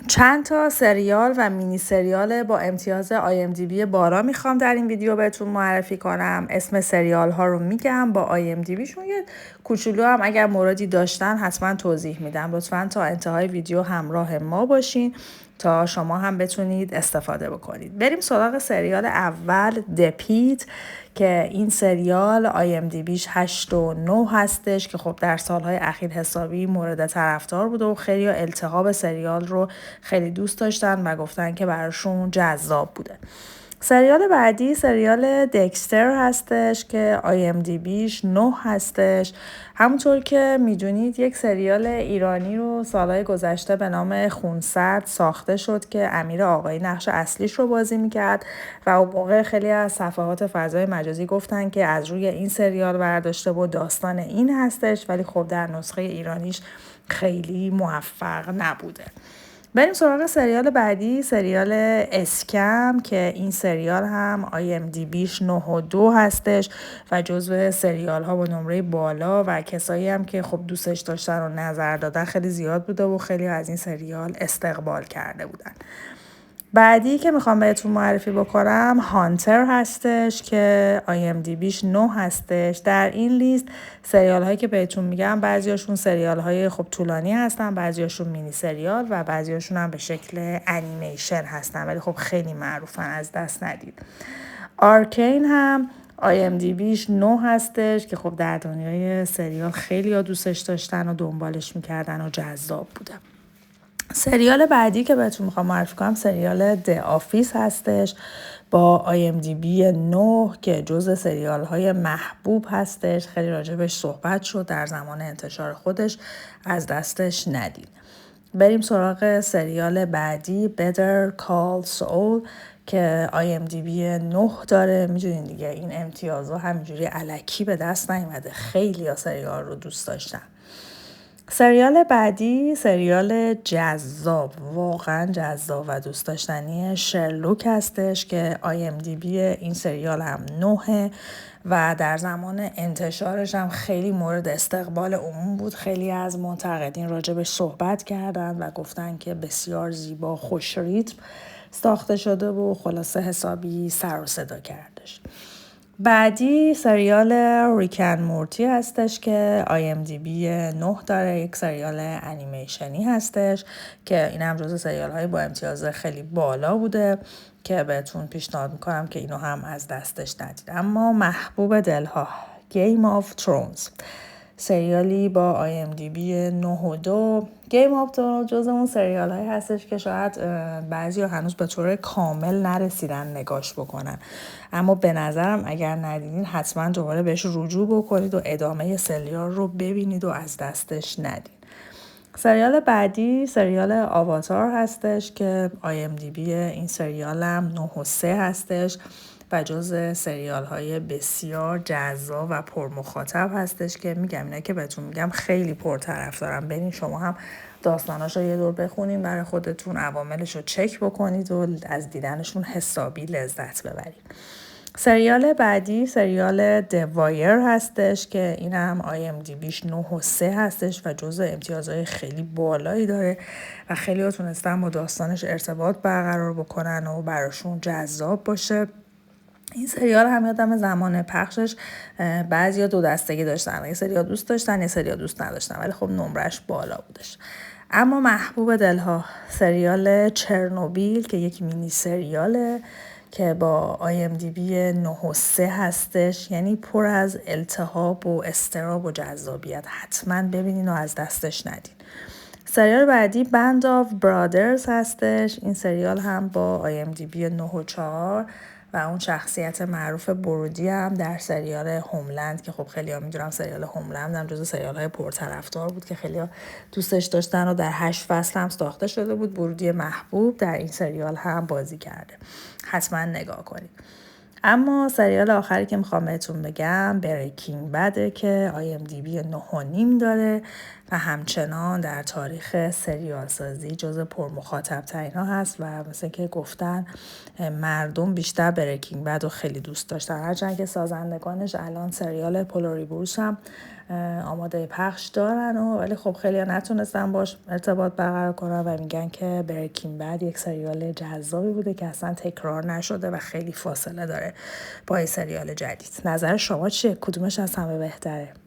چند تا سریال و مینی سریال با امتیاز IMDb بالا میخوام در این ویدیو بهتون معرفی کنم. اسم سریال ها رو میگم با IMDb شون، یه کوچولو هم اگر موردی داشتن حتما توضیح میدم. لطفاً تا انتهای ویدیو همراه ما باشین تا شما هم بتونید استفاده بکنید. بریم سراغ سریال اول، دپیت، که این سریال IMDbش 8.9 هستش که خب در سالهای اخیر حسابی مورد طرفدار بوده و خیلی التهاب سریال رو خیلی دوست داشتن و گفتن که براشون جذاب بوده. سریال بعدی سریال دکستر هستش که IMDbش 9 هستش. همونطور که میدونید یک سریال ایرانی رو سالهای گذشته به نام خونسرد ساخته شد که امیر آقایی نقش اصلیش رو بازی میکرد و اون موقع خیلی از صفحات فضای مجازی گفتن که از روی این سریال برداشته بود، داستان این هستش، ولی خب در نسخه ایرانیش خیلی موفق نبوده. بریم سراغ سریال بعدی، سریال اسکم، که این سریال هم IMDbش 9.2 هستش و جزو سریال ها با نمره بالا و کسایی هم که خب دوستش داشتن و نظر دادن خیلی زیاد بوده و خیلی از این سریال استقبال کرده بودن. بعدی که میخوام بهتون معرفی بکنم هانتر هستش که IMDbش 9 هستش. در این لیست سریال هایی که بهتون میگم بعضیاشون سریال های خب طولانی هستن، بعضیاشون مینی سریال و بعضیاشون هم به شکل انیمیشن هستن، ولی خب خیلی معروفن، از دست ندید. آرکین هم IMDbش 9 هستش که خب در دنیای سریال خیلی ها دوستش داشتن و دنبالش میکردن و جذاب بوده. سریال بعدی که بهتون میخوام معرفی کنم سریال د آفیس هستش با IMDb 9 که جزء سریال های محبوب هستش. خیلی راجبش صحبت شد در زمان انتشار خودش، از دستش ندید. بریم سراغ سریال بعدی، Better Call Saul، که IMDb 9 داره. میدونین دیگه این امتیازها همینجوری الکی به دست نیومده، خیلی ها سریال رو دوست داشتن. سریال بعدی سریال جذاب، واقعا جذاب و دوست داشتنی، شرلوک هستش که IMDb این سریال هم 9 و در زمان انتشارش هم خیلی مورد استقبال عموم بود. خیلی از منتقدین راجبش صحبت کردن و گفتن که بسیار زیبا، خوش ریتم ساخته شده و خلاصه حسابی سر و صدا کردش. بعدی سریال ریکن مورتی هستش که IMDb 9 داره. یک سریال انیمیشنی هستش که این هم جزو سریال های با امتیاز خیلی بالا بوده که بهتون پیشنهاد میکنم که اینو هم از دستش ندید. اما محبوب دلها، گیم آف ترونز، سریالی با IMDb 9.2. گیم آف ترونز جز اون سریال هایی هستش که شاید بعضی ها هنوز به طور کامل نرسیدن نگاش بکنن، اما به نظرم اگر ندیدین حتما دوباره بهش رجوع بکنید و ادامه سریال رو ببینید و از دستش ندید. سریال بعدی سریال آواتار هستش که IMDb این سریال هم 9.3 هستش و جز سریال های بسیار جذاب و پرمخاطب هستش که میگم اینا که بهتون میگم خیلی پرطرف دارم. برین شما هم داستاناش رو یه دور بخونین برای خودتون، عواملش رو چک بکنید و از دیدنشون حسابی لذت ببرید. سریال بعدی سریال دوایر هستش که این هم IMDbش 9.3 هستش و جزء امتیازهای خیلی بالایی داره و خیلی ها تونستن با داستانش ارتباط برقرار بکنن و براشون جذاب باشه. این سریال هم یادم زمان پخشش بعضیا دو دستگی داشتن، یه سریال دوست داشتن یه سریال دوست نداشتن، ولی خب نمرش بالا بودش. اما محبوب دلها سریال چرنوبیل که یک مینی سریاله که با IMDb 9.3 هستش، یعنی پر از التهاب و اضطراب و جذابیت. حتما ببینین و از دستش ندین. سریال بعدی بند آف برادرز هستش. این سریال هم با IMDb 9.4 و اون شخصیت معروف برودی هم در سریال هوملند که خب خیلی ها میدونم سریال هوملند هم جزو سریال های پرطرفدار بود که خیلی ها دوستش داشتن و در 8 فصل هم ساخته شده بود. برودی محبوب در این سریال هم بازی کرده، حتما نگاه کنید. اما سریال آخری که میخوام بهتون بگم بریکینگ بده که IMDb 9.5 داره. و همچنان در تاریخ سریال سازی جز پرمخاطب ترین ها هست و مثل که گفتن مردم بیشتر بریکینگ بد رو خیلی دوست داشتن، هرچند که سازندگانش الان سریال پولاری بروس هم آماده پخش دارن ولی خب خیلی نتونستن باش ارتباط برقرار کنن و میگن که بریکینگ بد یک سریال جذابی بوده که اصلا تکرار نشده و خیلی فاصله داره با این سریال جدید. نظر شما چیه؟ کدومش از همه بهتره؟